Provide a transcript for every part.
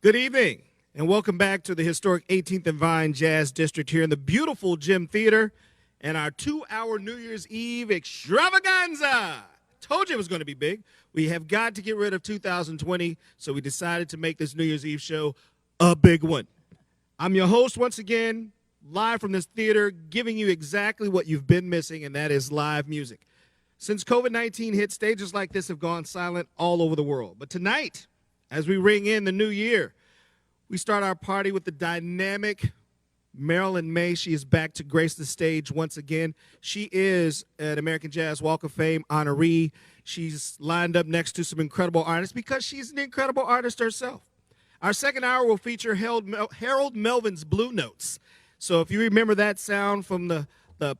Good evening, and welcome back to the historic 18th and Vine Jazz District here in the beautiful Gym Theater and our 2-hour New Year's Eve extravaganza. Told you it was going to be big. We have got to get rid of 2020, so we decided to make this New Year's Eve show a big one. I'm your host once again, live from this theater, giving you exactly what you've been missing, and that is live music. Since COVID-19 hit, stages like this have gone silent all over the world. But tonight, as we ring in the new year, we start our party with the dynamic Marilyn Maye. She is back to grace the stage once again. She is an American Jazz Walk of Fame honoree. She's lined up next to some incredible artists because she's an incredible artist herself. Our second hour will feature Harold Melvin's Blue Notes. So if you remember that sound from the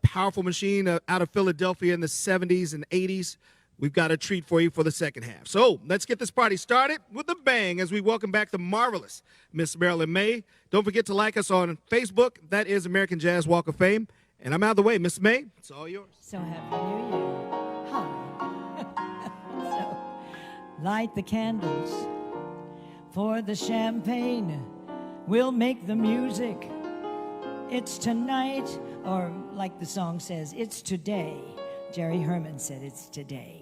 powerful machine out of Philadelphia in the 70s and 80s, we've got a treat for you for the second half. So let's get this party started with a bang as we welcome back the marvelous Miss Marilyn Maye. Don't forget to like us on Facebook. That is American Jazz Walk of Fame. And I'm out of the way. Miss Maye, it's all yours. So happy New Year. Hi. So, light the candles for the champagne. We'll make the music. It's tonight, or like the song says, it's today. Jerry Herman said it's today.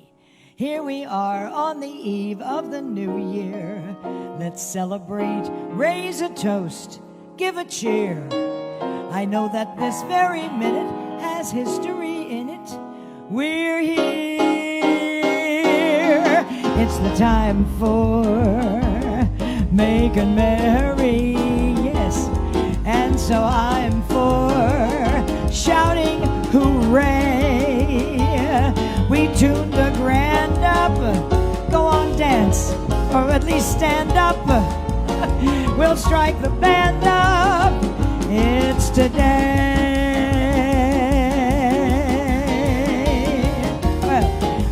Here we are on the eve of the new year. Let's celebrate, raise a toast, give a cheer. I know that this very minute has history in it. We're here. It's the time for making merry, yes. And so I'm for shouting hooray. We tuned a grand up. Go on, dance, or at least stand up. We'll strike the band up. It's today. Well,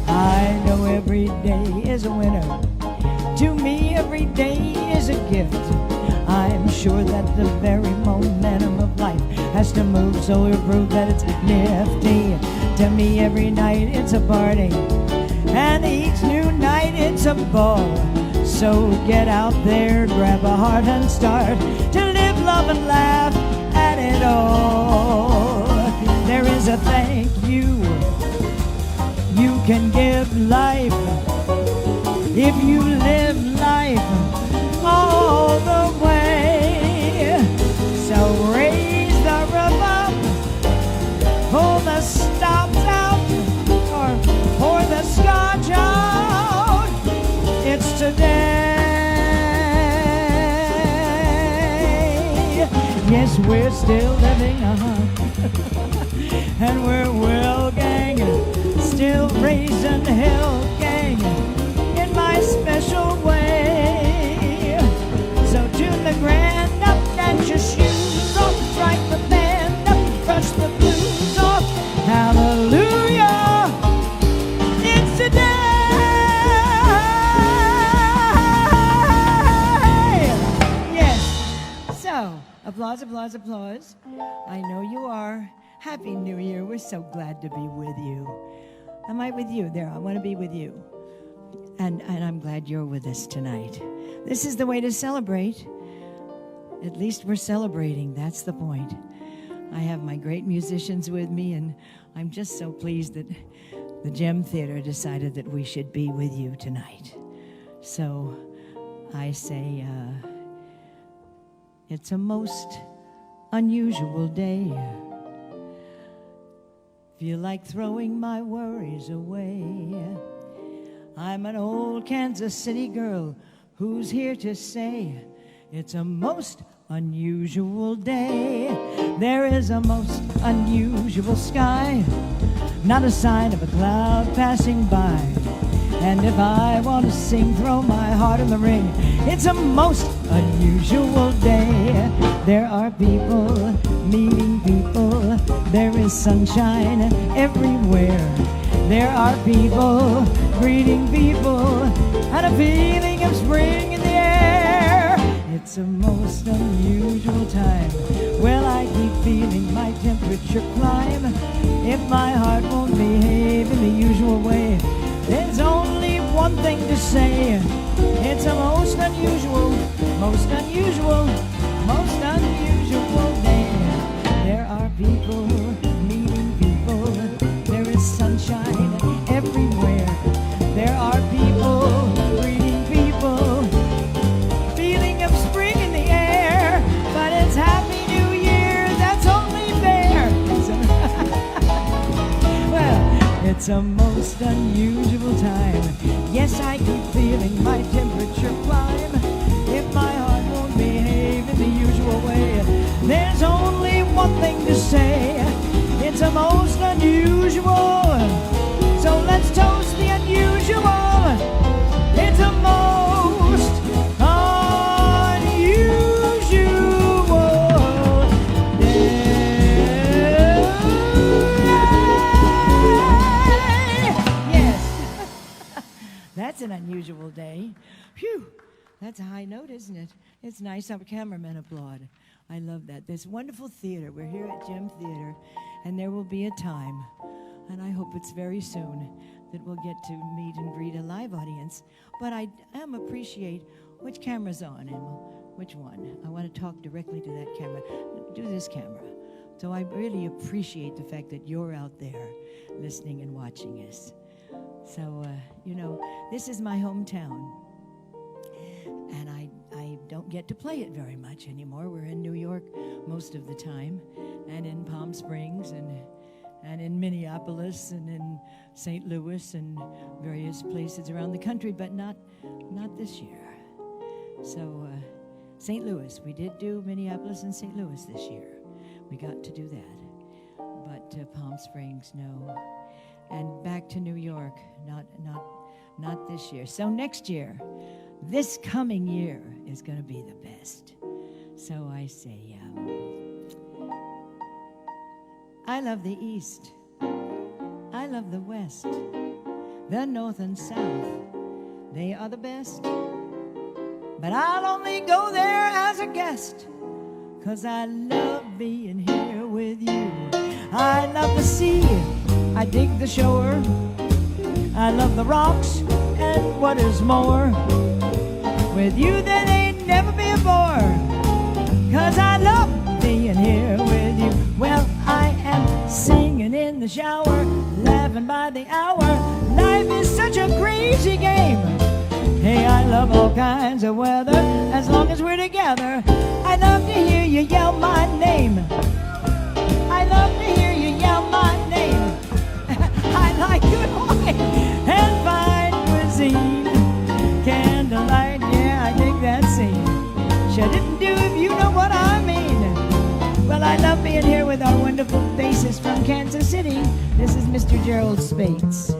I know every day is a winner. To me, every day is a gift. I'm sure that the very momentum of life has to move so we prove that it's nifty. To me, every night it's a party, and each new night it's a ball. So get out there, grab a heart and start to live, love, and laugh at it all. There is a thank you you can give life if you live life all the way. So raise the roof up, pull the stops out, or pour the scotch out. It's today. Yes, we're still living, and we're well, gang, still raising hell, gang, in my special way. So tune the grand up, dance your shoes off, strike the band up, brush the blues off. Hallelujah, it's today. Yes. So, applause, applause, applause. I know you are. Happy New Year. We're so glad to be with you. Am I with you? There, I want to be with you. And I'm glad you're with us tonight. This is the way to celebrate. At least we're celebrating. That's the point. I have my great musicians with me, and I'm just so pleased that the Gem Theater decided that we should be with you tonight. So I say, it's a most unusual day. Feel like throwing my worries away. I'm an old Kansas City girl who's here to say it's a most unusual day. There is a most unusual sky, not a sign of a cloud passing by. And if I want to sing, throw my heart in the ring. It's a most unusual day. There are people meeting people. There is sunshine everywhere. There are people greeting people, and a feeling of spring in the air. It's a most unusual time. Well, I keep feeling my temperature climb. If my heart won't behave in the usual way, there's only one thing to say. It's a most unusual most unusual day. There are people meeting people. There is sunshine everywhere. There are people greeting people. Feeling of spring in the air. But it's Happy New Year, that's only fair. Well, it's a most unusual time. Yes, I keep feeling my temperature climb. If my heart won't behave in the usual way, there's only one thing to say. It's a most unusual. So let's toast the unusual. It's a most unusual day. Yes. That's an unusual day. Phew. That's a high note, isn't it? It's nice. Our cameramen applaud. I love that. This wonderful theater. We're here at Gem Theater, and there will be a time, and I hope it's very soon, that we'll get to meet and greet a live audience. But I appreciate which camera's on, Emma. Which one? I want to talk directly to that camera. Do this camera. So I really appreciate the fact that you're out there listening and watching us. So, this is my hometown. And I don't get to play it very much anymore. We're in New York most of the time, and in Palm Springs, and in Minneapolis, and in St. Louis, and various places around the country, but not this year. So St. Louis, we did do Minneapolis and St. Louis this year. We got to do that. But Palm Springs, no. And back to New York, not this year. So next year, this coming year is going to be the best. So I say, I love the East. I love the West. The North and South. They are the best. But I'll only go there as a guest, 'cause I love being here with you. I love the sea. I dig the shore. I love the rocks. And what is more, with you there ain't never be a bore, 'cause I love being here with you. Well, I am singing in the shower, laughing by the hour. Life is such a crazy game. Hey, I love all kinds of weather, as long as we're together. I love to hear you yell my name. I love to hear you yell my name. I like good wine and fine cuisine. Candlelight, yeah, I dig that scene. Shouldn't do if you know what I mean. Well, I love being here with our wonderful bassist from Kansas City. This is Mr. Gerald Spates.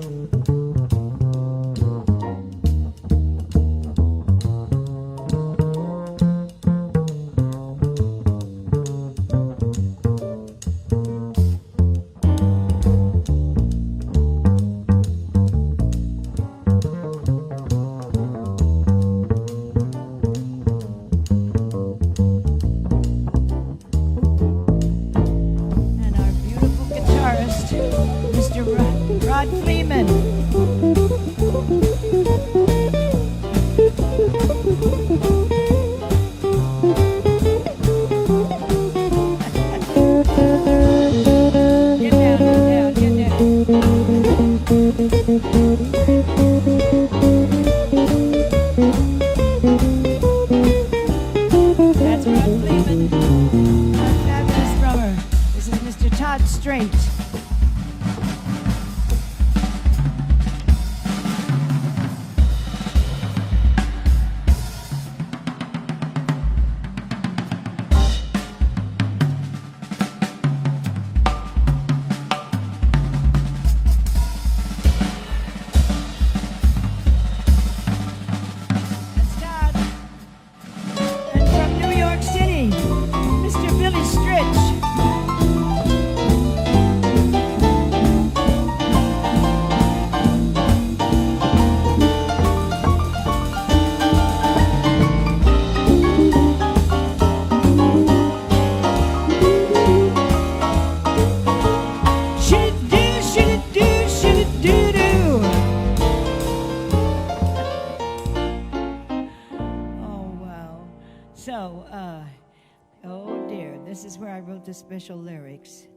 Oh dear, this is where I wrote the special lyrics,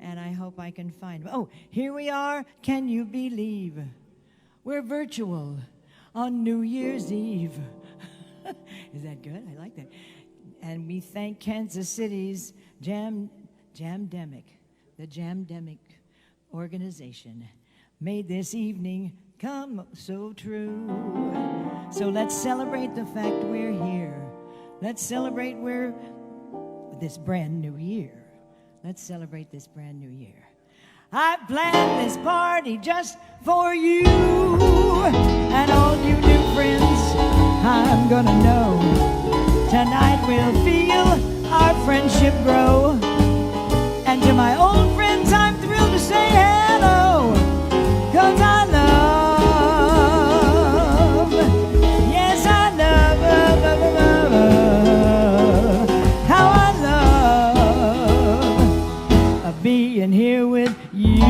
and I hope I can find them. Oh, here we are, can you believe? We're virtual on New Year's Eve. Is that good? I like that. And we thank Kansas City's Jamdemic, the Jamdemic organization, made this evening come so true. So let's celebrate the fact we're here. Let's celebrate we're this brand new year. Let's celebrate this brand new year. I planned this party just for you and all you new friends I'm gonna know. Tonight we'll feel our friendship grow. And to my old friends I'm thrilled to say hello, 'cause I love, yes I love, how I love being here with you.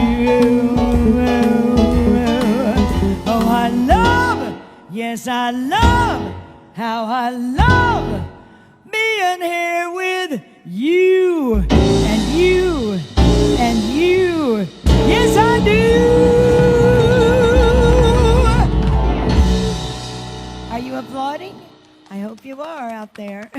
Oh, I love, yes I love, how I love being here with you and you and you. Yes, I do. Are you applauding? I hope you are out there.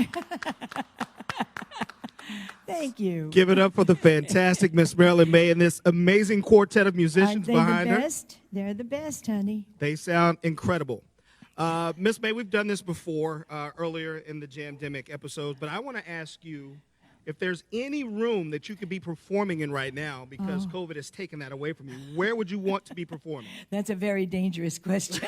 Thank you. Give it up for the fantastic Miss Marilyn Maye and this amazing quartet of musicians behind her. Aren't they the best? They're the best, honey. They sound incredible. Miss Maye, we've done this before earlier in the Jamdemic episodes, but I want to ask you if there's any room that you could be performing in right now because COVID has taken that away from you. Where would you want to be performing? That's a very dangerous question.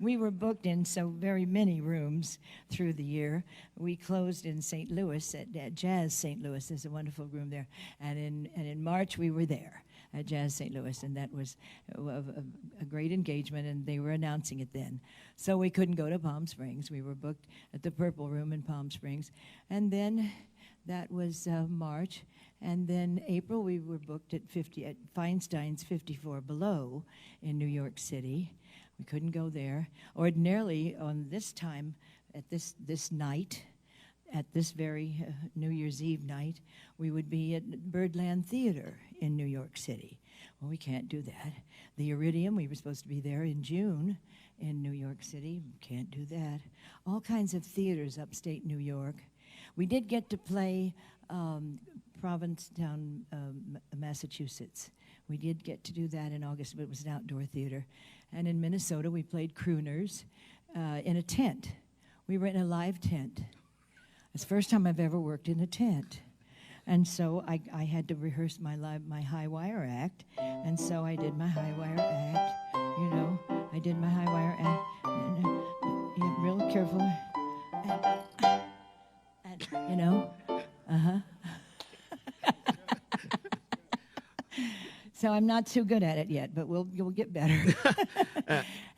We were booked in so very many rooms through the year. We closed in St. Louis at Jazz St. Louis. There's a wonderful room there. And in March, we were there at Jazz St. Louis, and that was a great engagement, and they were announcing it then. So we couldn't go to Palm Springs. We were booked at the Purple Room in Palm Springs. And then that was March. And then April, we were booked at Feinstein's 54 Below in New York City. We couldn't go there. Ordinarily, on this time, at this night, at this very New Year's Eve night, we would be at Birdland Theater in New York City. Well, we can't do that. The Iridium, we were supposed to be there in June in New York City. Can't do that. All kinds of theaters upstate New York. We did get to play Provincetown, Massachusetts. We did get to do that in August, but it was an outdoor theater. And in Minnesota, we played crooners in a tent. We were in a live tent. It's the first time I've ever worked in a tent. And so I had to rehearse my high wire act. And so I did my high wire act. You know, I did my high wire act. And, real careful. And, you know, So I'm not too good at it yet, but we'll get better.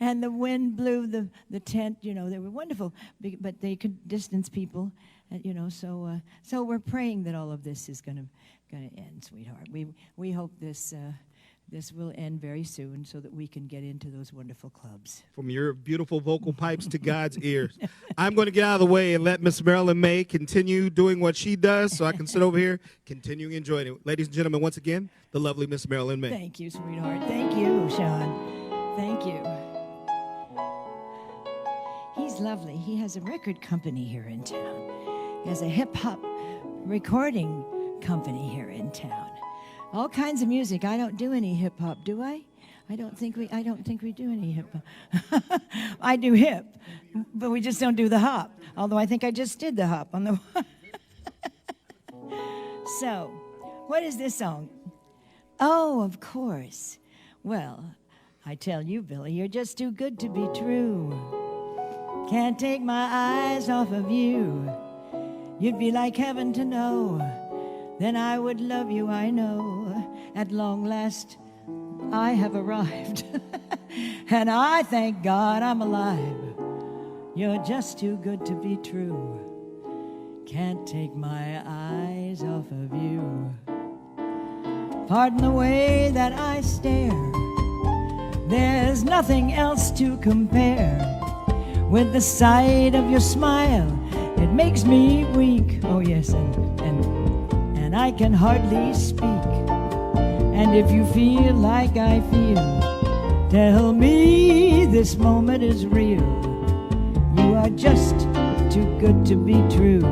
And the wind blew the tent. You know, they were wonderful, but they could distance people. You know, so we're praying that all of this is gonna end, sweetheart. We hope this will end very soon, so that we can get into those wonderful clubs. From your beautiful vocal pipes to God's ears. I'm going to get out of the way and let Miss Marilyn Maye continue doing what she does, so I can sit over here, continuing enjoying it. Ladies and gentlemen, once again, the lovely Miss Marilyn Maye. Thank you, sweetheart. Thank you, Sean. Thank you. He's lovely. He has a record company here in town. He has a hip-hop recording company here in town. All kinds of music. I don't do any hip-hop, do I? I don't think we do any hip-hop. I do hip, but we just don't do the hop. Although I think I just did the hop on the So, what is this song? Oh, of course. Well, I tell you, Billy, you're just too good to be true. Can't take my eyes off of you. You'd be like heaven to know. Then I would love you, I know. At long last, I have arrived. And I thank God I'm alive. You're just too good to be true. Can't take my eyes off of you. Pardon the way that I stare. There's nothing else to compare with the sight of your smile It makes me weak, oh yes, and I can hardly speak. And if you feel like I feel, tell me this moment is real. You are just too good to be true.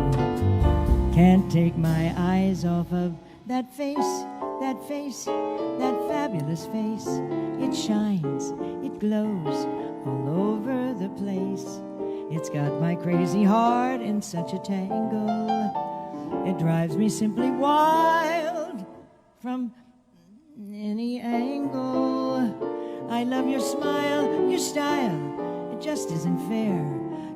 Can't take my eyes off of that face, that face, that fabulous face. It shines, it glows all over the place. It's got my crazy heart in such a tangle. It drives me simply wild from any angle. I love your smile, your style. It just isn't fair.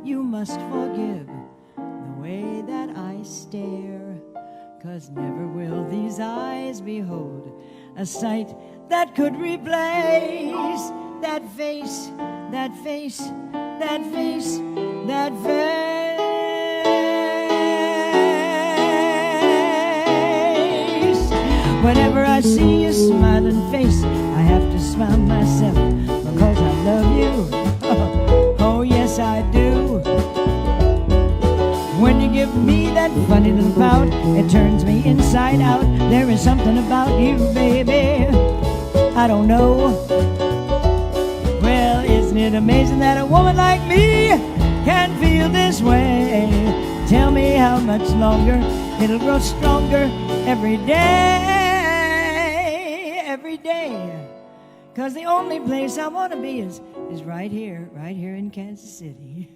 You must forgive the way that I stare. 'Cause never will these eyes behold a sight that could replace that face, that face, that face, that face. Whenever I see your smiling face, I have to smile myself because I love you. Oh yes I do. When you give me that funny little pout, it turns me inside out. There is something about you, baby, I don't know. Well, isn't it amazing that a woman like me can feel this way? Tell me how much longer it'll grow stronger every day, every day. 'Cause the only place I want to be is right here in Kansas City.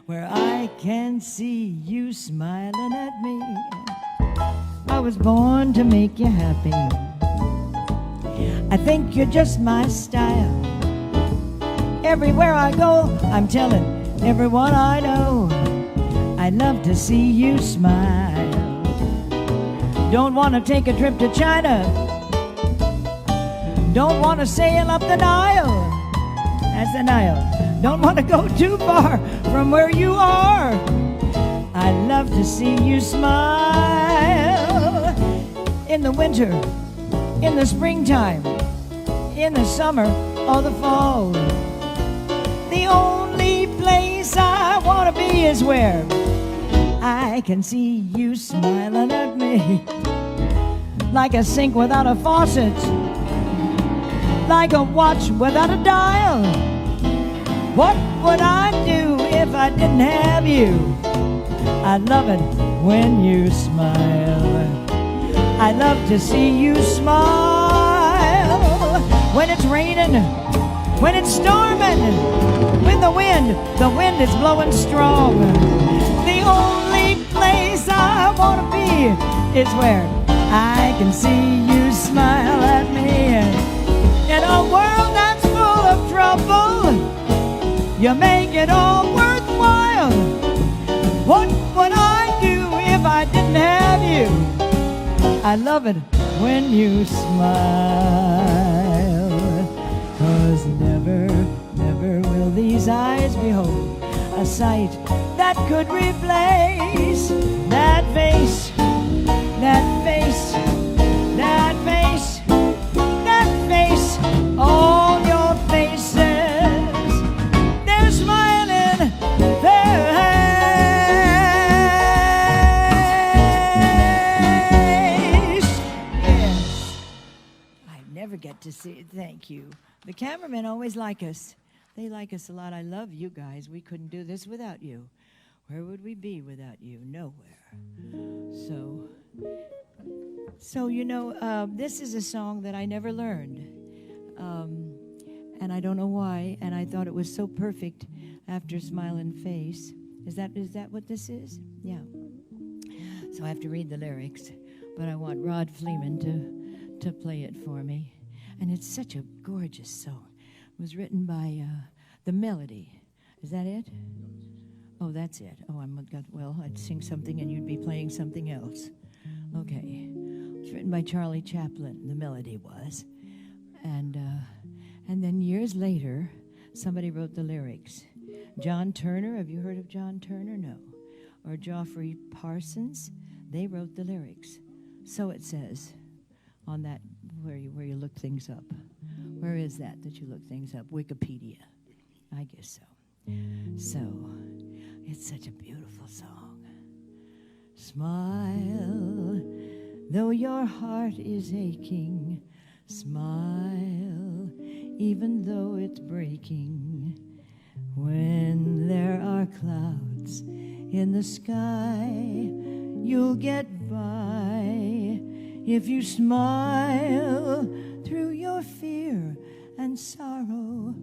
Where I can see you smiling at me. I was born to make you happy. I think you're just my style. Everywhere I go, I'm telling everyone I know, I love to see you smile. Don't want to take a trip to China. Don't want to sail up the Nile. That's the Nile. Don't want to go too far from where you are. I love to see you smile. In the winter, in the springtime, in the summer or the fall. The only place I want to be is where I can see you smiling at me. Like a sink without a faucet, like a watch without a dial. What would I do if I didn't have you? I love it when you smile. I love to see you smile. When it's raining, when it's storming, when the wind is blowing strong. The only place I want to be is where I can see you smile at me. In a world that's full of trouble, you make it all worthwhile. What would I do if I didn't have you? I love it when you smile. 'Cause never, never will these eyes behold a sight that could replace that face, that face, that face, that face. All your faces, they're smiling face. Yes. I never get to see it. Thank you. The cameramen always like us. They like us a lot. I love you guys. We couldn't do this without you. Where would we be without you? Nowhere. So you know, this is a song that I never learned. And I don't know why. And I thought it was so perfect after Smiling Face. Is that what this is? Yeah. So I have to read the lyrics. But I want Rod Fleeman to play it for me. And it's such a gorgeous song. It was written by The Melody. Is that it? Oh, that's it. Oh, I'd sing something and you'd be playing something else. Okay. It was written by Charlie Chaplin, The Melody was. And then years later, somebody wrote the lyrics. John Turner, have you heard of John Turner? No. Or Geoffrey Parsons, they wrote the lyrics. So it says on that, where you look things up. Where is that you look things up? Wikipedia. I guess so. So, It's such a beautiful song. Smile, though your heart is aching. Smile, even though it's breaking. When there are clouds in the sky, you'll get by. If you smile through your fear and sorrow,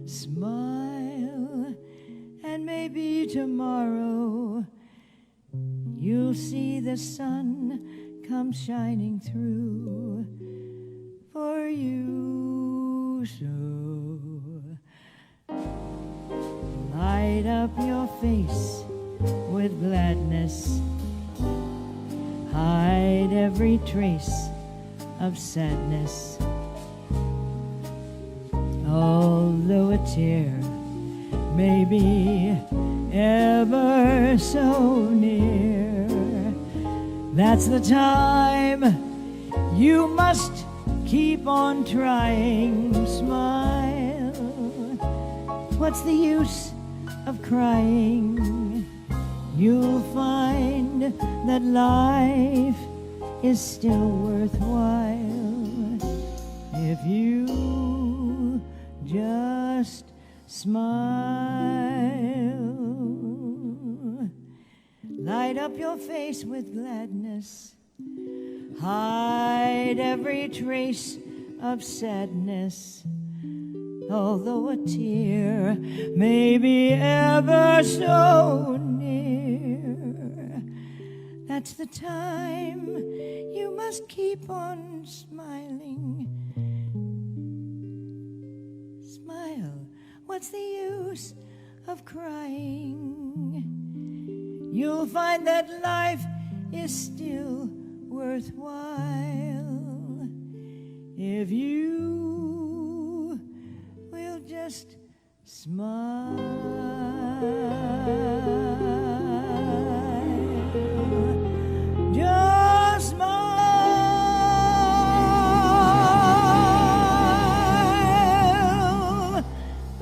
smile, and maybe tomorrow you'll see the sun come shining through for you. So light up your face with gladness, hide every trace of sadness. Although a tear may be ever so near, that's the time you must keep on trying. Smile, what's the use of crying? You'll find that life is still worthwhile if you just smile. Light up your face with gladness, hide every trace of sadness. Although a tear may be ever so near, that's the time you must keep on smiling. Smile, what's the use of crying? You'll find that life is still worthwhile if you will just smile. Just smile.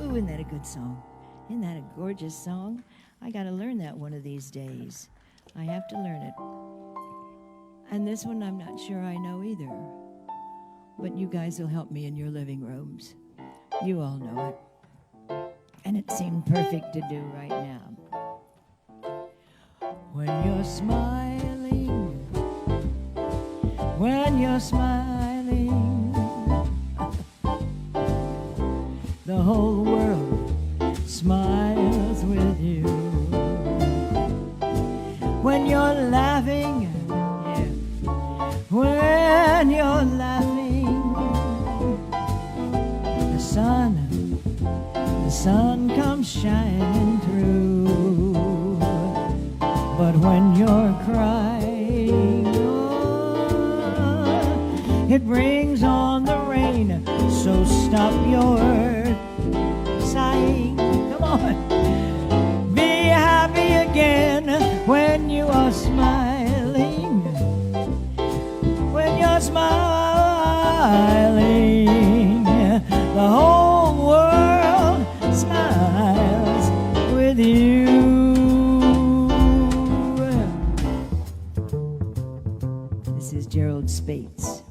Ooh, isn't that a good song? Isn't that a gorgeous song? I got to learn that one of these days. I have to learn it. And this one I'm not sure I know either. But you guys will help me in your living rooms. You all know it. And it seemed perfect to do right now. When you're smiling, when you're smiling, the whole world smiles with you. When you're laughing, yeah, when you're laughing, the sun comes shining through. But when you're crying, oh, it brings on the rain. So stop your sighing. Come on. Be happy again when you are smiling. When you're smiling, the whole world smiles with you. This is Gerald Spates.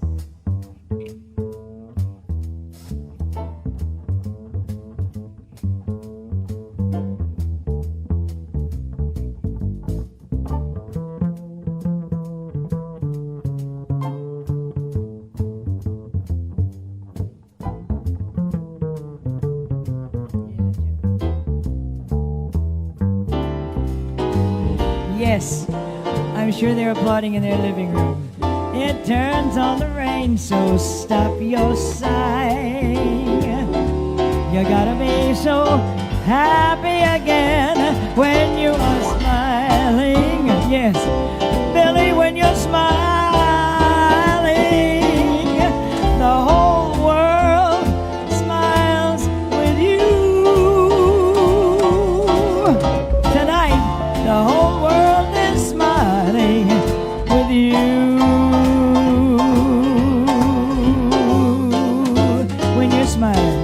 Yes, I'm sure they're applauding in their living room. It turns on the rain, so stop your sighing. You gotta be so happy again when you are smiling. Yes, Billy, when you're smiling, the whole world smiles with you. Tonight, the whole world is smiling with you. When you're smiling.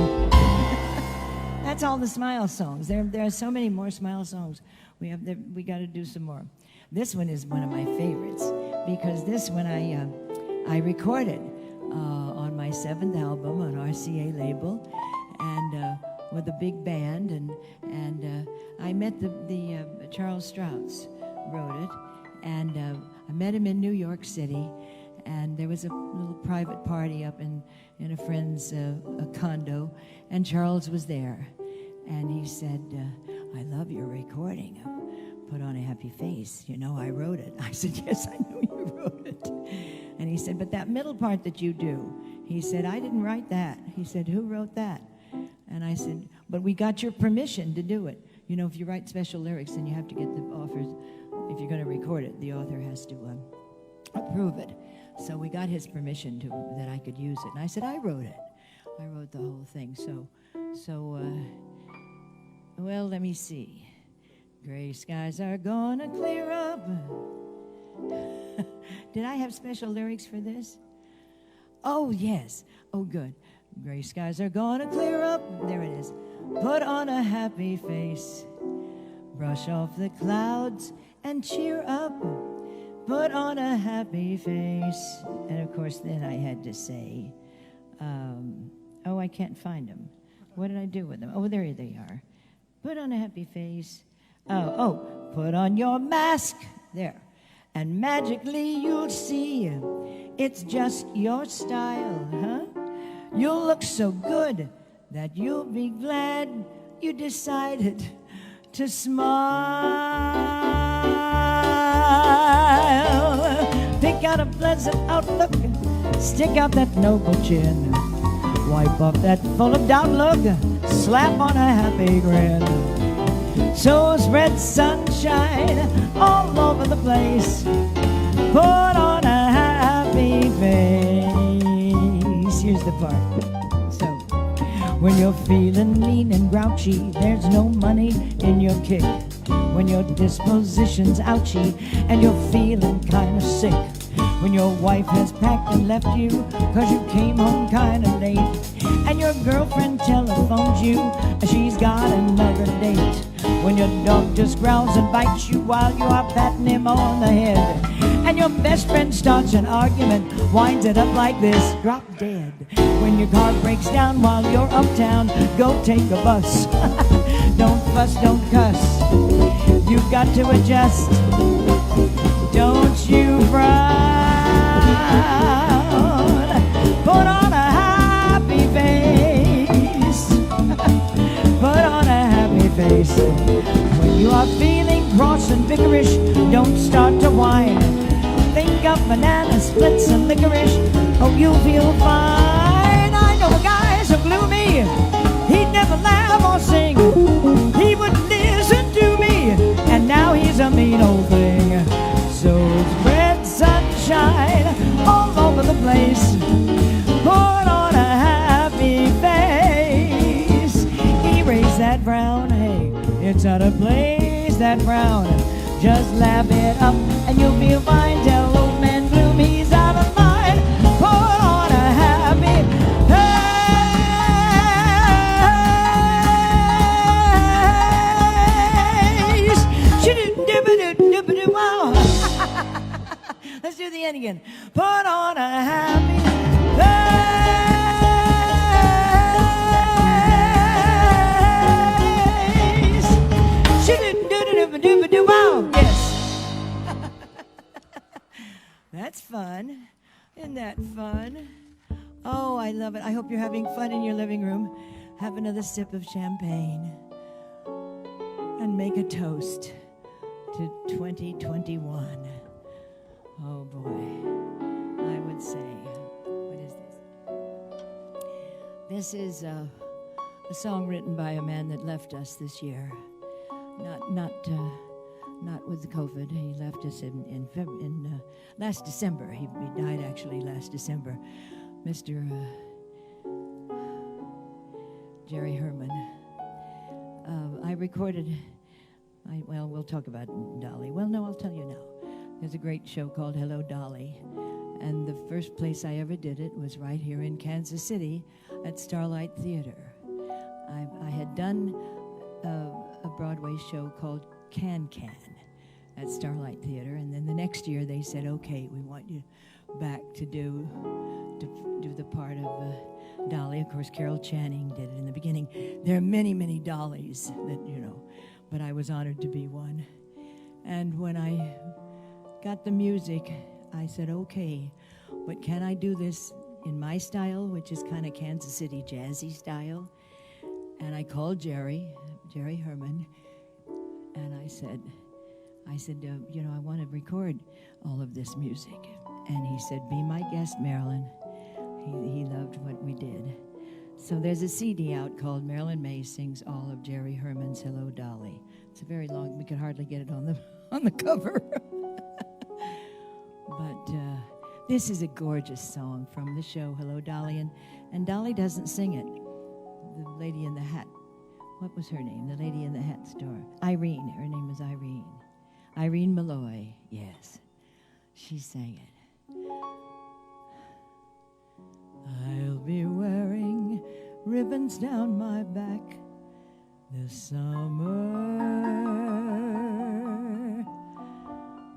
that's all the Smile songs. There are so many more Smile songs. We got to do some more. This one is one of my favorites because this one I recorded on my 7th album on RCA label, and with a big band, and I met the Charles Strauss wrote it, and I met him in New York City, and there was a little private party up in a friend's a condo, and Charles was there, and he said, I love your recording of Put on a Happy Face. You know, I wrote it. I said, yes, I know you wrote it. And he said, but that middle part that you do, he said, I didn't write that. He said, who wrote that? And I said, but we got your permission to do it. You know, if you write special lyrics, then you have to get the author's, if you're going to record it, the author has to approve it. So we got his permission that I could use it. And I said, I wrote it. I wrote the whole thing. Well, let me see. Gray skies are gonna clear up. Did I have special lyrics for this? Oh, yes. Oh, good. Gray skies are gonna clear up. There it is. Put on a happy face. Brush off the clouds and cheer up. Put on a happy face. And, of course, then I had to say, oh, I can't find them. What did I do with them? Oh, there they are. Put on a happy face. Oh, put on your mask. There. And magically you'll see it's just your style, huh? You'll look so good that you'll be glad you decided to smile. Pick out a pleasant outlook, stick out that noble chin, wipe off that full of doubt look, slap on a happy grin. So spread sunshine all over the place, put on a happy face. Here's the part. So, when you're feeling mean and grouchy, there's no money in your kick. When your disposition's ouchy and you're feeling kind of sick. When your wife has packed and left you 'cause you came home kind of late, and your girlfriend telephones you she's got another date. When your dog just growls and bites you while you are patting him on the head, and your best friend starts an argument, winds it up like this, drop dead. When your car breaks down while you're uptown, go take a bus. Don't fuss, don't cuss, you've got to adjust. Don't you frown, put on a happy face. Put on a happy face. When you are feeling cross and vigorous, don't start to whine. Think of banana splits and licorice, oh, you'll feel fine. I know a guy so gloomy, he'd never laugh or sing. He wouldn't listen to me, and now he's a mean old thing. So spread sunshine all over the place, put on a happy face. Erase that frown, hey, it's out of place, that frown. Just laugh it up and you'll feel fine. Tell old man Gloom he's out of mind. Put on a happy face. Shoo-doo-doo-ba-doo-doo-ba-doo-wow. Let's do the end again. Put on a happy face. Shoo-doo-doo-doo-ba-doo-ba-doo-wow. Yes. That's fun. Isn't that fun? Oh, I love it. I hope you're having fun in your living room. Have another sip of champagne and make a toast to 2021. Oh boy, I would say, what is this? This is a song written by a man that left us this year. Not with the COVID. He left us in last December. He died actually last December. Mr. Jerry Herman. I recorded. Well, we'll talk about Dolly. Well, no, I'll tell you now. There's a great show called Hello, Dolly. And the first place I ever did it was right here in Kansas City at Starlight Theater. I had had done a Broadway show called Can at Starlight Theater, and then the next year they said, "Okay, we want you back to do the part of Dolly." Of course, Carol Channing did it in the beginning. There are many, many Dollys that, but I was honored to be one. And when I got the music, I said, "Okay, but can I do this in my style, which is kind of Kansas City jazzy style?" And I called Jerry Herman, and I said, I want to record all of this music. And he said, "Be my guest, Marilyn." He loved what we did. So there's a CD out called Marilyn Maye Sings All of Jerry Herman's Hello, Dolly. It's a very long, we could hardly get it on the cover. But this is a gorgeous song from the show Hello, Dolly. And Dolly doesn't sing it. The lady in the hat. What was her name? The lady in the hat store. Irene. Her name was Irene. Irene Malloy. Yes. She sang it. I'll be wearing ribbons down my back this summer,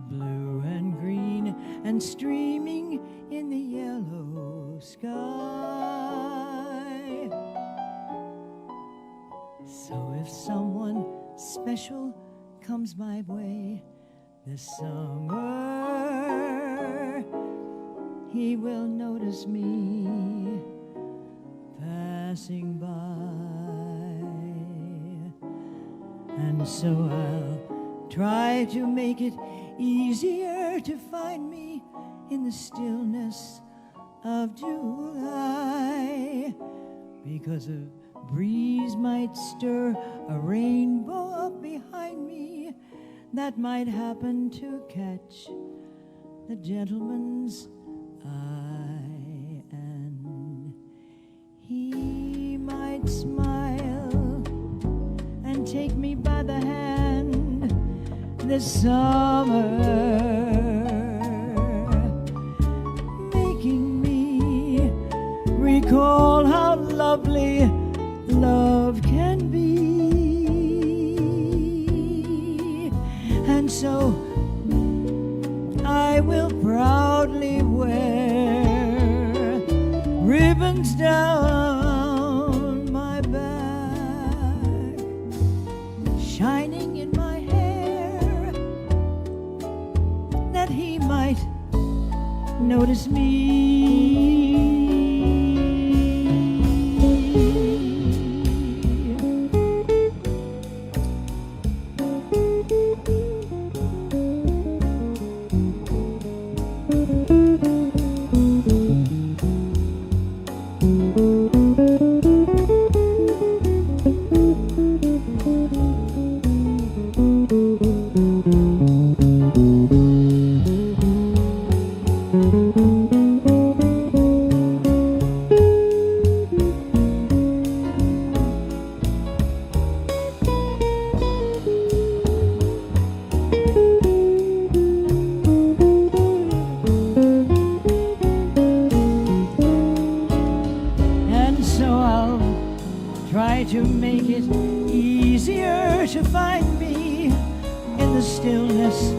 blue and green and streaming in the yellow sky. So if someone special comes my way this summer, he will notice me passing by. And so I'll try to make it easier to find me in the stillness of July, because a breeze might stir a rainbow up behind me that might happen to catch the gentleman's eye, and he might smile and take me by the hand this summer, making me recall how lovely love can be. And so I will proudly wear ribbons down my back, shining in my hair, that he might notice me. To make it easier to find me in the stillness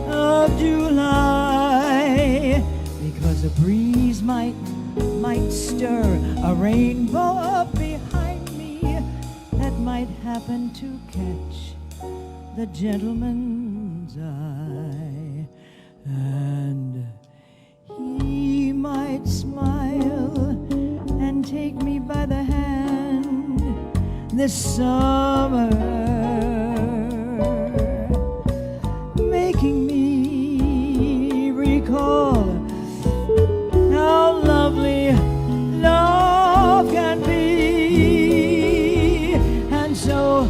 of July, because a breeze might stir a rainbow up behind me that might happen to catch the gentleman's eye, and he might smile and take me by the hand this summer, making me recall how lovely love can be. And so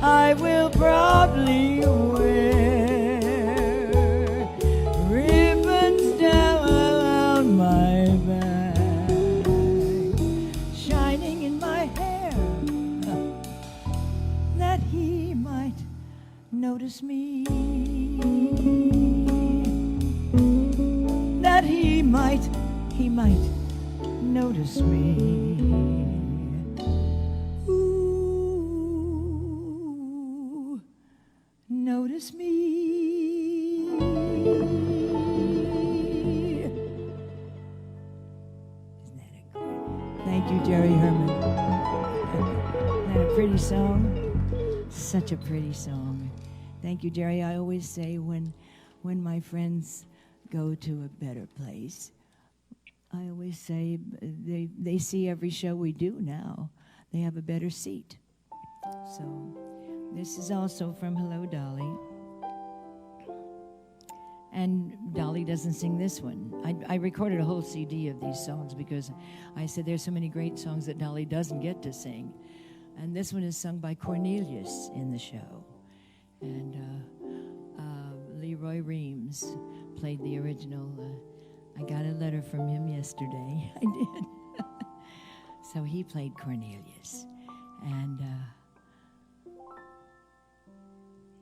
I will proudly wear ribbons down my back, shining in my hair, that he might notice me, that he might notice me. Ooh. pretty song. Such a pretty song. Thank you, Jerry. I always say when my friends go to a better place, I always say they see every show we do now. They have a better seat. So this is also from Hello, Dolly. And Dolly doesn't sing this one. I recorded a whole CD of these songs because I said there's so many great songs that Dolly doesn't get to sing. And this one is sung by Cornelius in the show. And Leroy Reams played the original. I got a letter from him yesterday. I did. So he played Cornelius. And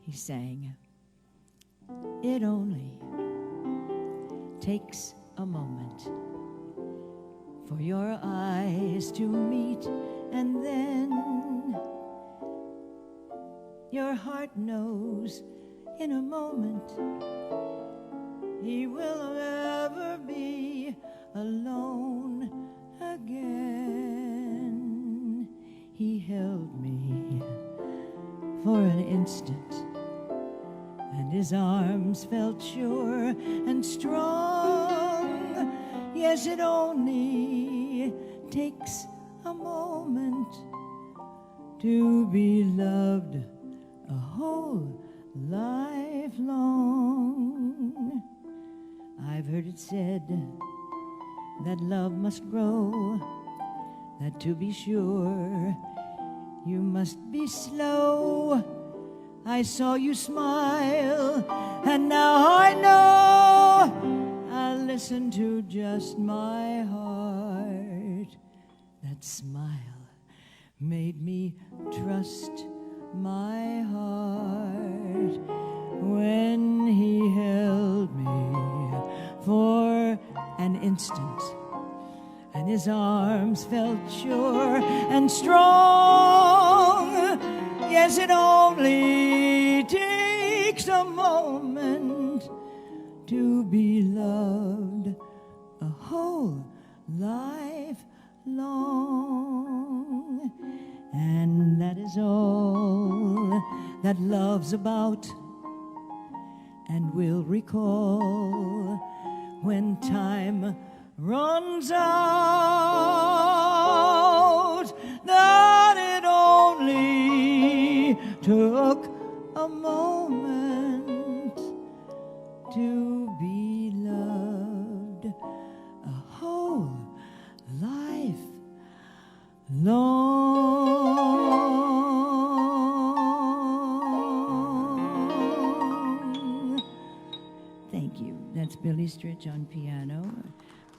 he sang, "It only takes a moment for your eyes to meet, and then your heart knows in a moment he will never be alone again." He held me for an instant, and his arms felt sure and strong. Yes, it only takes a moment to be loved a whole life long. I've heard it said that love must grow, that to be sure you must be slow. I saw you smile, and now I know I listen to just my heart. That smile made me trust my heart when he held me for an instant, and his arms felt sure and strong. Yes, it only takes a moment to be loved a whole life long. And that is all that love's about, and we'll recall when time runs out that it only took a moment to be loved a whole life long. Thank you. That's Billy Stritch on piano.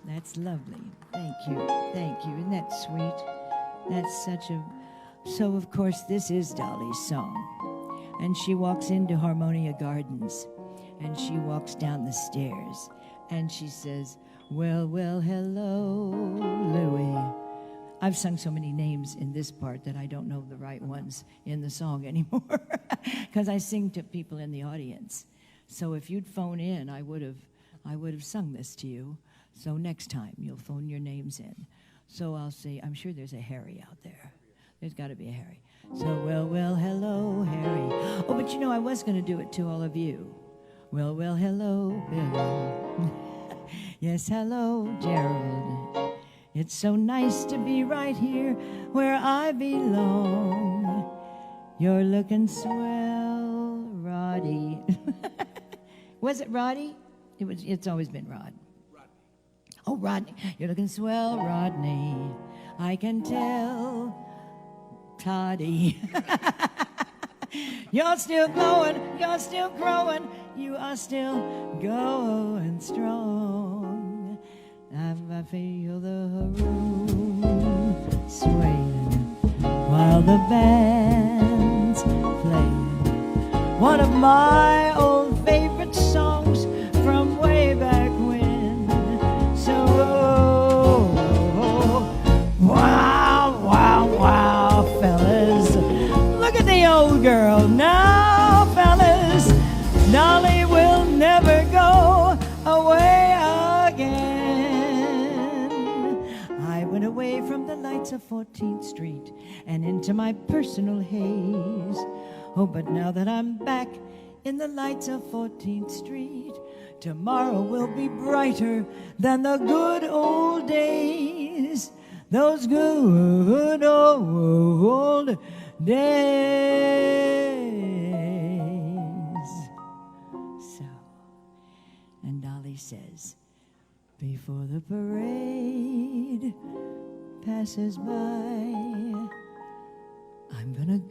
That's lovely. Thank you. Thank you. Isn't that sweet? That's such a... So, of course, this is Dolly's song. And she walks into Harmonia Gardens, and she walks down the stairs, and she says, "Well, well, hello, Louie." I've sung so many names in this part that I don't know the right ones in the song anymore, because I sing to people in the audience. So if you'd phone in, I would have sung this to you. So next time, you'll phone your names in. So I'll say, I'm sure there's a Harry out there. There's got to be a Harry. So, well, well, hello, Harry. Oh, but you know, I was going to do it to all of you. Well, well, hello, Billy. Yes, hello, Gerald. It's so nice to be right here where I belong. You're looking swell, Roddy. Was it Roddy? It's always been Rod. Oh, Rodney. You're looking swell, Rodney. I can tell. Toddy. You're still glowing, you're still growing, you are still going strong. I feel the room swaying while the band's playing one of my old favorite songs from way back when. So, wow, wow, wow, fellas. Look at the old girl now, fellas. Dolly will never go away again. I went away from the lights of Fort 14th Street and into my personal haze. Oh, but now that I'm back in the lights of 14th Street, tomorrow will be brighter than the good old days. Those good old days. So, and Dolly says, before the parade passes by, I'm gonna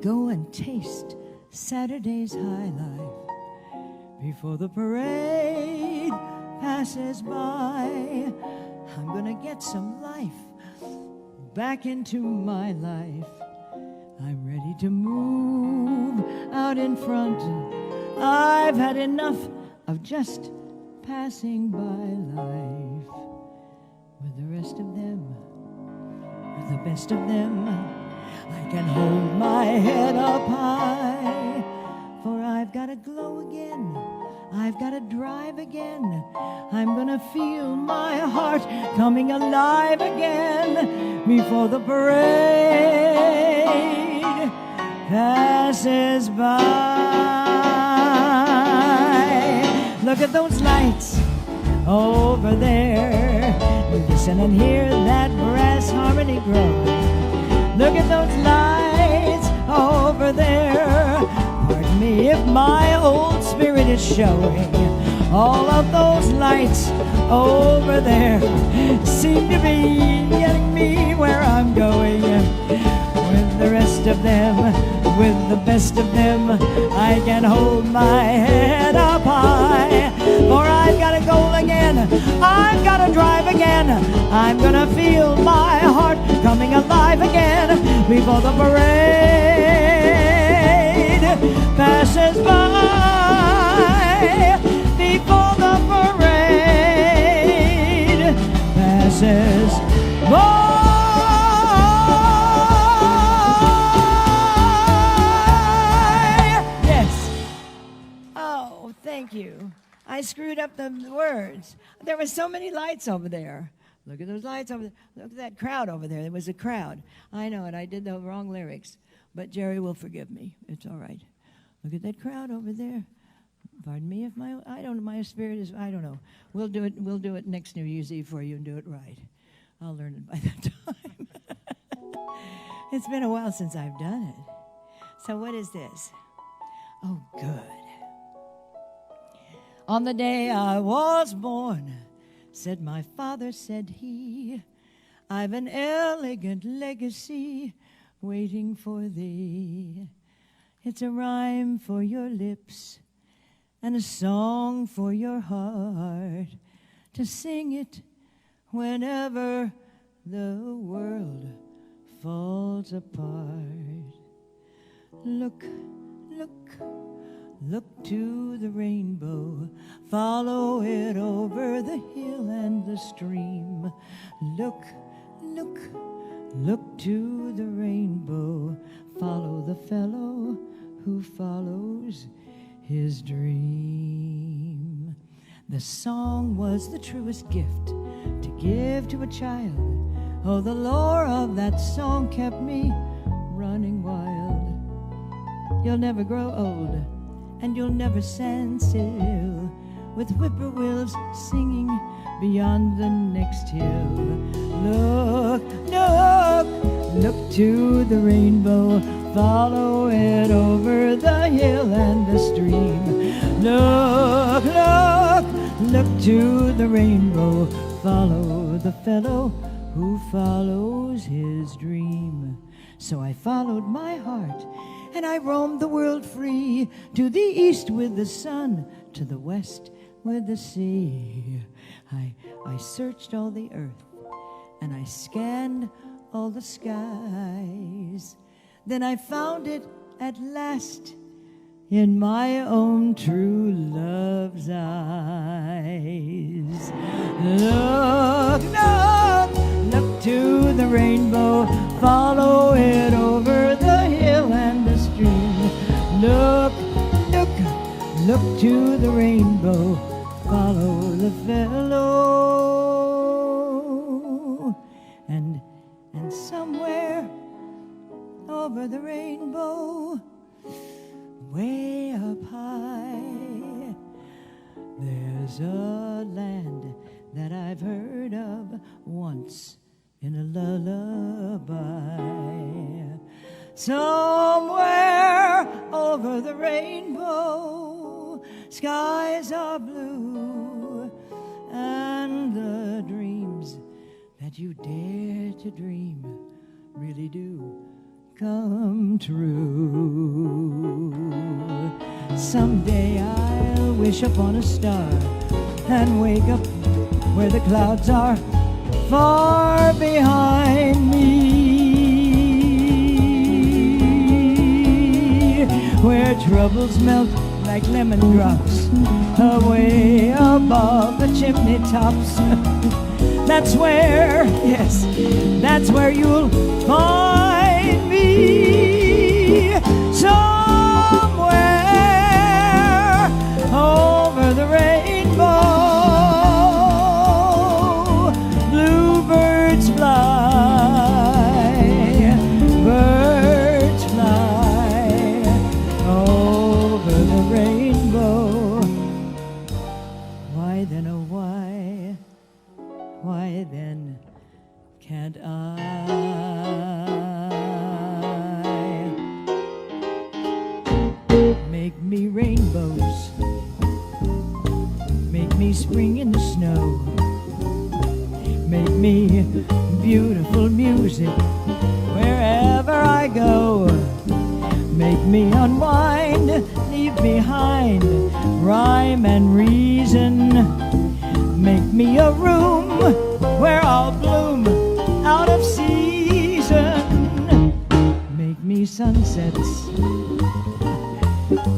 go and taste Saturday's high life. Before the parade passes by, I'm gonna get some life back into my life. I'm ready to move out in front. I've had enough of just passing by life. With the rest of them, with the best of them, I can hold my head up high. For I've got to glow again, I've got to drive again. I'm gonna feel my heart coming alive again before the parade passes by. Look at those lights over there. Listen and hear that brass harmony growing. Look at those lights over there. Pardon me if my old spirit is showing. All of those lights over there seem to be getting me where I'm going. With the rest of them, with the best of them, I can hold my head up high. For I've got to go again, I've got to drive again. I'm gonna feel my heart coming alive again before the parade passes by. Before the parade passes by. Thank you. I screwed up the words. There were so many lights over there. Look at those lights over there. Look at that crowd over there. There was a crowd. I know it. I did the wrong lyrics. But Jerry will forgive me. It's all right. Look at that crowd over there. Pardon me if my spirit is, I don't know. We'll do it next New Year's Eve for you and do it right. I'll learn it by that time. It's been a while since I've done it. So what is this? Oh, good. On the day I was born, said my father, said he, I've an elegant legacy waiting for thee. It's a rhyme for your lips and a song for your heart, to sing it whenever the world falls apart. Look, look, look to the rainbow, follow it over the hill and the stream. Look, look, look to the rainbow, follow the fellow who follows his dream. The song was the truest gift to give to a child. Oh, the lore of that song kept me running wild. You'll never grow old, and you'll never stand still, with whippoorwills singing beyond the next hill. Look, look, look to the rainbow, follow it over the hill and the stream. Look, look, look to the rainbow, follow the fellow who follows his dream. So I followed my heart, and I roamed the world free, to the east with the sun, to the west with the sea. I searched all the earth, and I scanned all the skies. Then I found it at last in my own true love's eyes. Look, look, look to the rainbow, follow it over the hill and the stream. Look, look, look to the rainbow, follow the fellow. And so over the rainbow, way up high. There's a land that I've heard of once in a lullaby. Somewhere over the rainbow, skies are blue, and the dreams that you dare to dream really do come true. Someday I'll wish upon a star and wake up where the clouds are far behind me, where troubles melt like lemon drops away above the chimney tops. That's where, yes, that's where you'll find me, somewhere over the rainbow. Bluebirds fly, birds fly over the rainbow. Why then, oh why then can't I make me rainbows, make me spring in the snow, make me beautiful music wherever I go, make me unwind, leave behind rhyme and reason, make me a room where I'll bloom out of season, make me sunsets,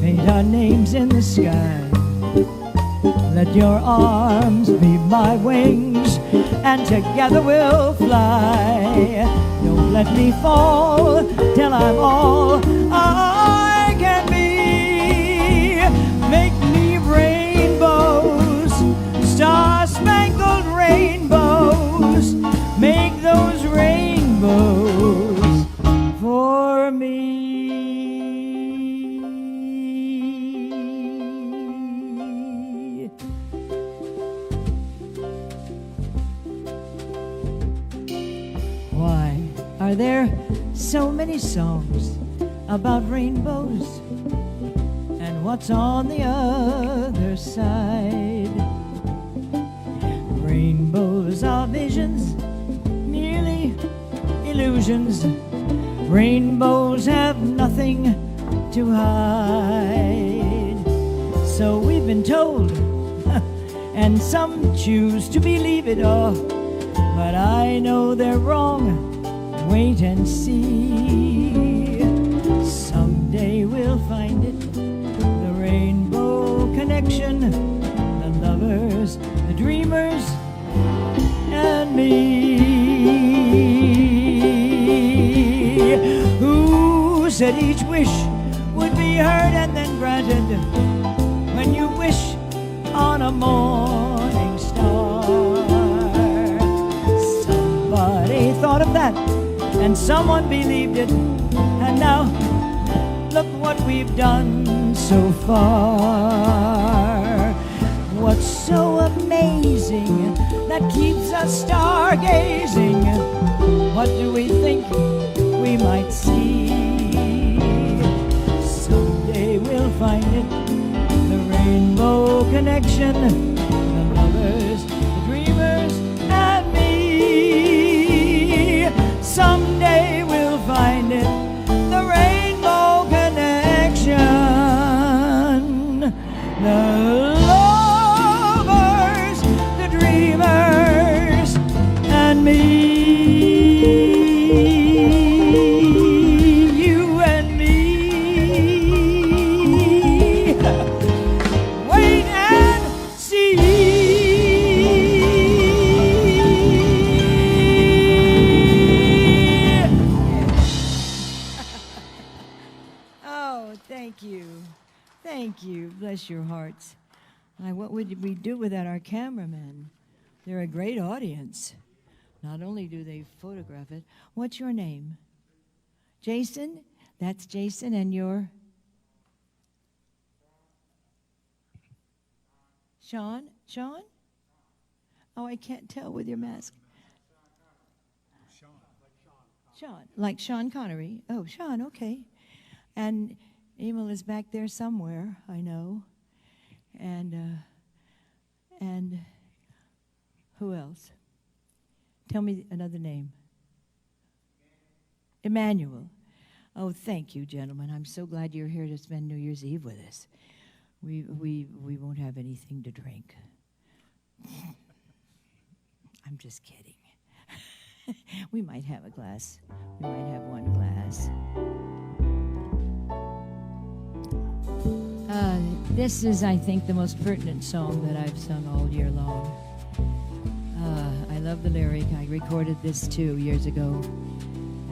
paint our names in the sky, let your arms be my wings, and together we'll fly. Don't let me fall till I'm all I can be. Make me rainbows, star-spangled rainbows. Make those rainbows for me. Why are there so many songs about rainbows? And what's on the other side? Rainbows are visions, merely illusions. Rainbows have nothing to hide. So we've been told, and some choose to believe it all. But I know they're wrong, wait and see. Someday we'll find it, the rainbow connection, the lovers, the dreamers, and me. Who said each wish would be heard and then granted? When you wish on a morning star, somebody thought of that and someone believed it, and now look what we've done so far. What's so amazing that keeps us stargazing? What do we think we might see? Someday we'll find it, the rainbow connection, the lovers, the dreamers, and me. Someday we'll find it, the rainbow connection, the lovers, the dreamers, and me. You and me. Wait and see. Oh, thank you. Thank you. Bless your hearts. What would we do without our cameramen? They're a great audience. Not only do they photograph it. What's your name? Jason, that's Jason, and you're? Sean? Sean? Oh, I can't tell with your mask. Sean, like Sean Connery. Oh, Sean, okay. And Emil is back there somewhere, I know. And who else? Tell me another name. Emmanuel. Oh, thank you, gentlemen. I'm so glad you're here to spend New Year's Eve with us. We won't have anything to drink. I'm just kidding. We might have a glass. We might have one glass. This is, I think, the most pertinent song that I've sung all year long. I love the lyric. I recorded this 2 years ago.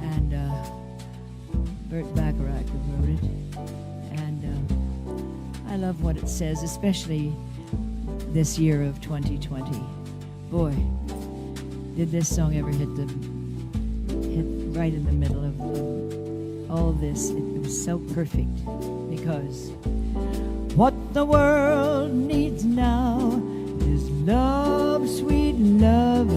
And Burt Bacharach wrote it. And I love what it says, especially this year of 2020. Boy, did this song ever hit right in the middle of all of this. It was so perfect because what the world needs now is love, sweet love.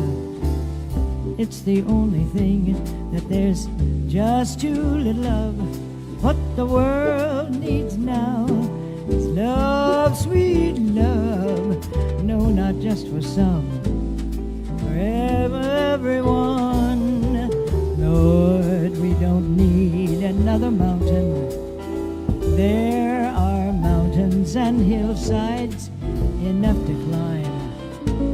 It's the only thing that there's just too little of. What the world needs now is love, sweet love. No, not just for some, for everyone. Lord, we don't need another mountain. There are mountains and hillsides enough to climb.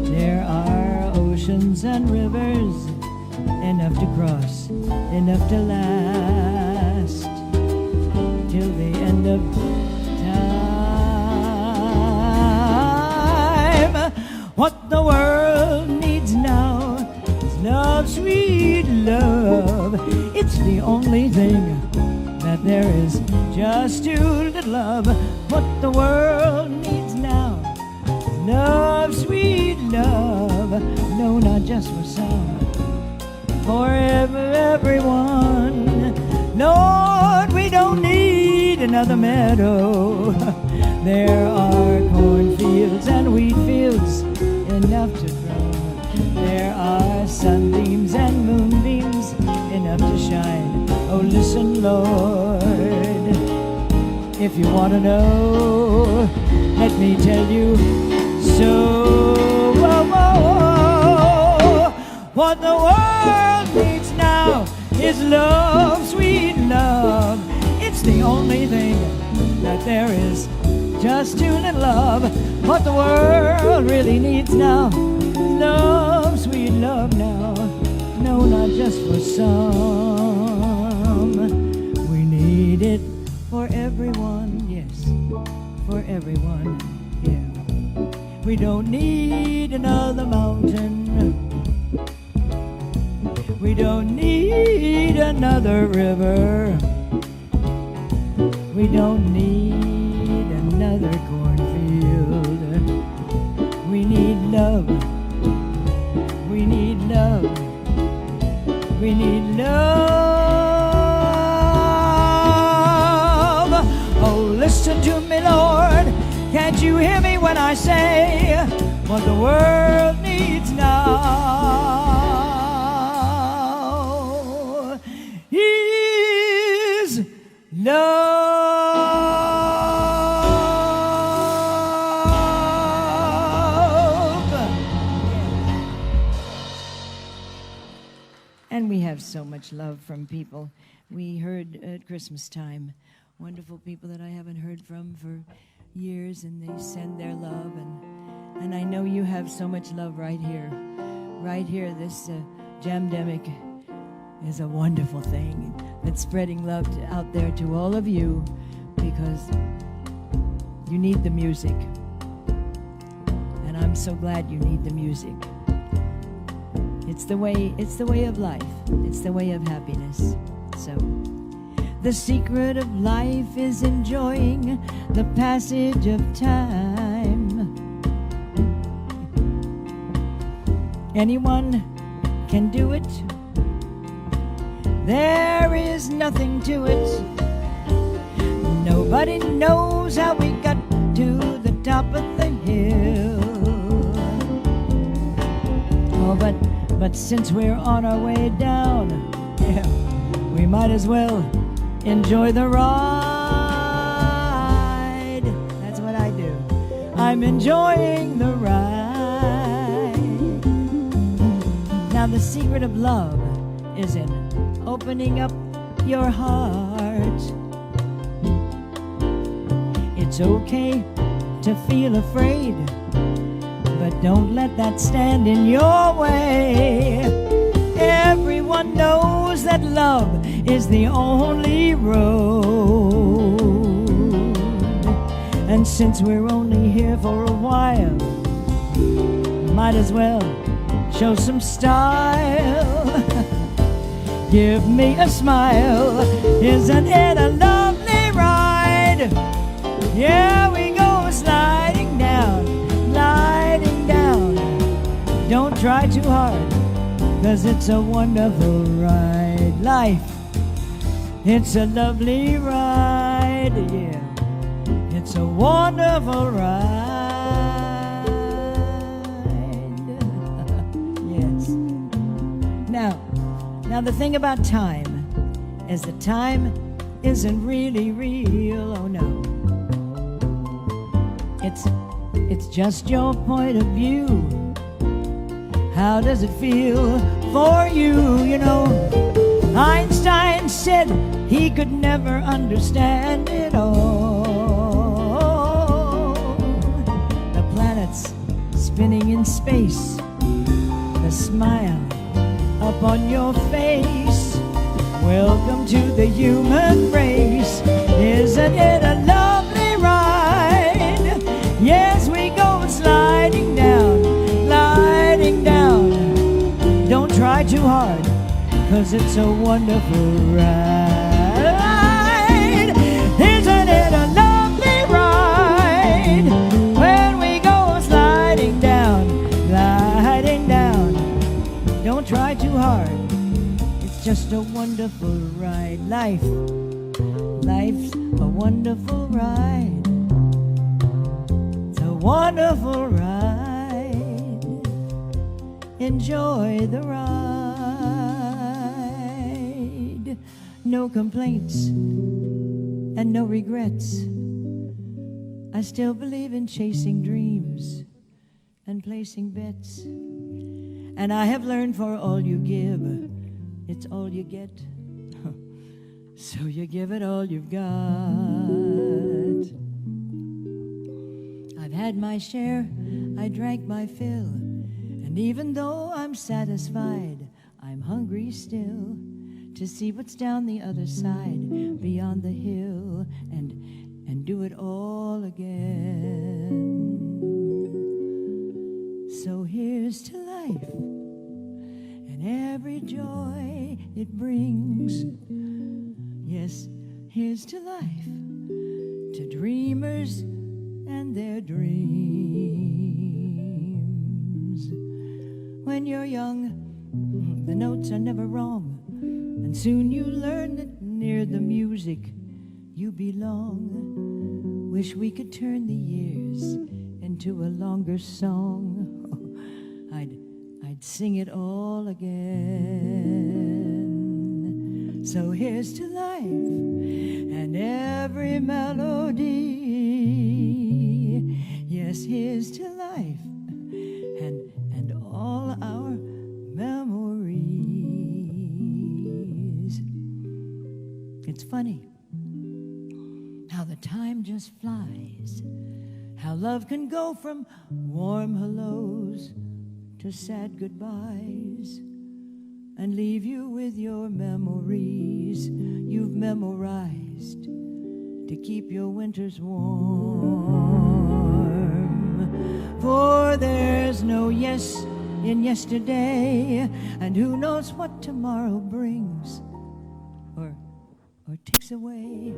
There are oceans and rivers enough to cross, enough to last till the end of time. What the world needs now is love, sweet love. It's the only thing that there is just too little of. What the world needs now is love, sweet love. No, not just for some, for everyone. Lord, we don't need another meadow. There are cornfields and wheat fields enough to grow. There are sunbeams and moonbeams enough to shine. Oh, listen, Lord, if you want to know, let me tell you so. What the world needs now is love, sweet love. It's the only thing that there is just too little of. What the world really needs now is love, sweet love now. No, not just for some. We need it for everyone, yes, for everyone, yeah. We don't need another mountain. We don't need another river. We don't need another cornfield. We need love. We need love. We need love. Oh, listen to me, Lord. Can't you hear me when I say what the world needs now is love. And we have so much love from people. We heard at Christmas time wonderful people that I haven't heard from for years, and they send their love, and I know you have so much love right here. Right here, this Jamdemic is a wonderful thing that's spreading love out there to all of you, because you need the music, and I'm so glad you need the music. It's the way of life. It's the way of happiness. So the secret of life is enjoying the passage of time. Anyone can do it. there is nothing to it. Nobody knows how we got to the top of the hill. Oh, but since we're on our way down, yeah, we might as well enjoy the ride. That's what I do. I'm enjoying the ride. Now the secret of love is in opening up your heart. It's okay to feel afraid, but don't let that stand in your way. Everyone knows that love is the only road. And since we're only here for a while, might as well show some style. Give me a smile, isn't it a lovely ride? Yeah, we go sliding down, gliding down. Don't try too hard, 'cause it's a wonderful ride. Life, it's a lovely ride, yeah. It's a wonderful ride. Yes. Now the thing about time is that time isn't really real, oh no. It's just your point of view. How does it feel for you? You know, Einstein said he could never understand it all. The planets spinning in space, the smile up on your face. Welcome to the human race. Isn't it a lovely ride? Yes, we go sliding down, gliding down. Don't try too hard, 'cause it's a wonderful ride. Isn't it a lovely ride? When we go sliding down, gliding down. Don't try too hard, it's just a wonderful ride. Life's a wonderful ride. It's a wonderful ride. Enjoy the ride. No complaints and no regrets. I still believe in chasing dreams and placing bets. And I have learned for all you give, it's all you get. So you give it all you've got. I've had my share, I drank my fill. And even though I'm satisfied, I'm hungry still to see what's down the other side, beyond the hill, and do it all again. So here's to life and every joy it brings. Yes, here's to life, to dreamers and their dreams. When you're young, the notes are never wrong, and soon you learn that near the music you belong. Wish we could turn the years into a longer song. I'd sing it all again. So here's to life and every melody. Yes, here's to life and all our memories. It's funny how the time just flies, how love can go from warm hellos to sad goodbyes and leave you with your memories you've memorized to keep your winters warm. For there's no yes in yesterday, and who knows what tomorrow brings or takes away.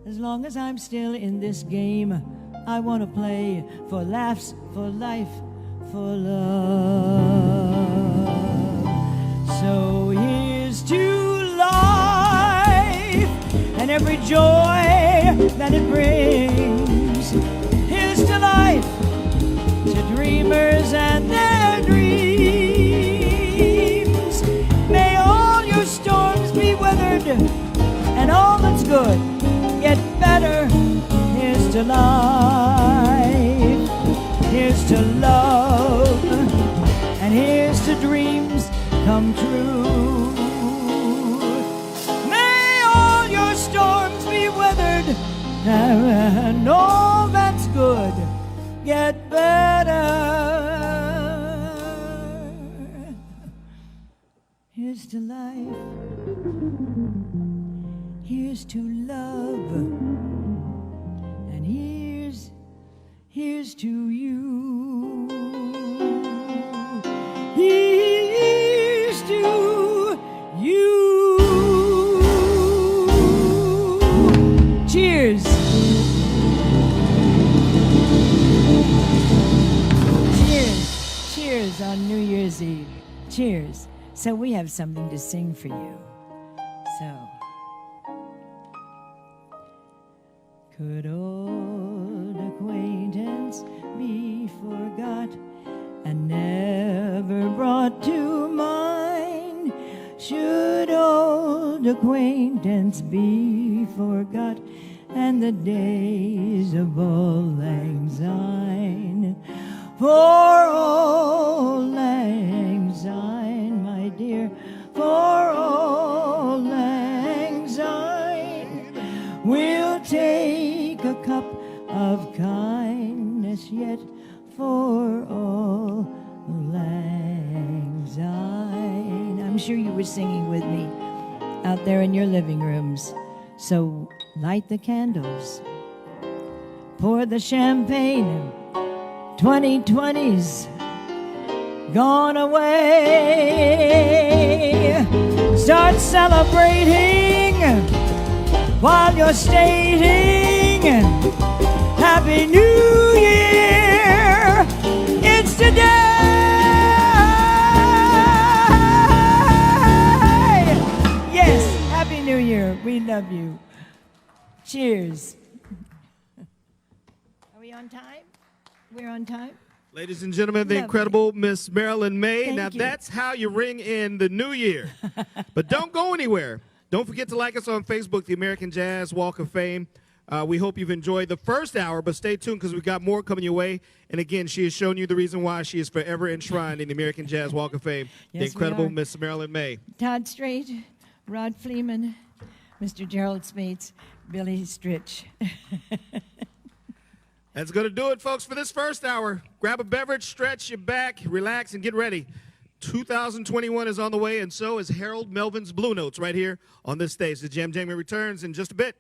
As long as I'm still in this game, I want to play for laughs, for life, for love. So here's every joy that it brings. Here's to life, to dreamers and their dreams. May all your storms be weathered, and all that's good get better. Here's to life, here's to love, and here's to dreams come true. May all your storms be weathered, and all that's good get better. Here's to life, here's to love, and here's to you. Here's to you. Cheers. Cheers. Cheers on New Year's Eve. Cheers. So we have something to sing for you. So, could old acquaintance be forgot and never brought to mind? Should old acquaintance be forgot and the days of old lang syne? For old lang syne, my dear, for old lang syne, we'll take a cup of kindness yet for old lang syne. I'm sure you were singing with me out there in your living rooms. So light the candles, pour the champagne. 2020's gone away. Start celebrating while you're stating Happy New Year. It's today. Yes, Happy New Year. We love you. Cheers. Are we on time? We're on time. Ladies and gentlemen, the Lovely. incredible Miss Marilyn Maye. Thank Now, you. that's how you ring in the new year. But don't go anywhere. Don't forget to like us on Facebook, the American Jazz Walk of Fame. We hope you've enjoyed the first hour, but stay tuned because we've got more coming your way. And again, she has shown you the reason why she is forever enshrined in the American Jazz Walk of Fame. Yes, The incredible we are. Miss Marilyn Maye. Todd Strait, Rod Fleeman, Mr. Gerald Smates, Billy Stritch. That's going to do it, folks, for this first hour. Grab a beverage, stretch your back, relax, and get ready. 2021 is on the way, and so is Harold Melvin's Blue Notes right here on this stage. The Jam Jamie returns in just a bit.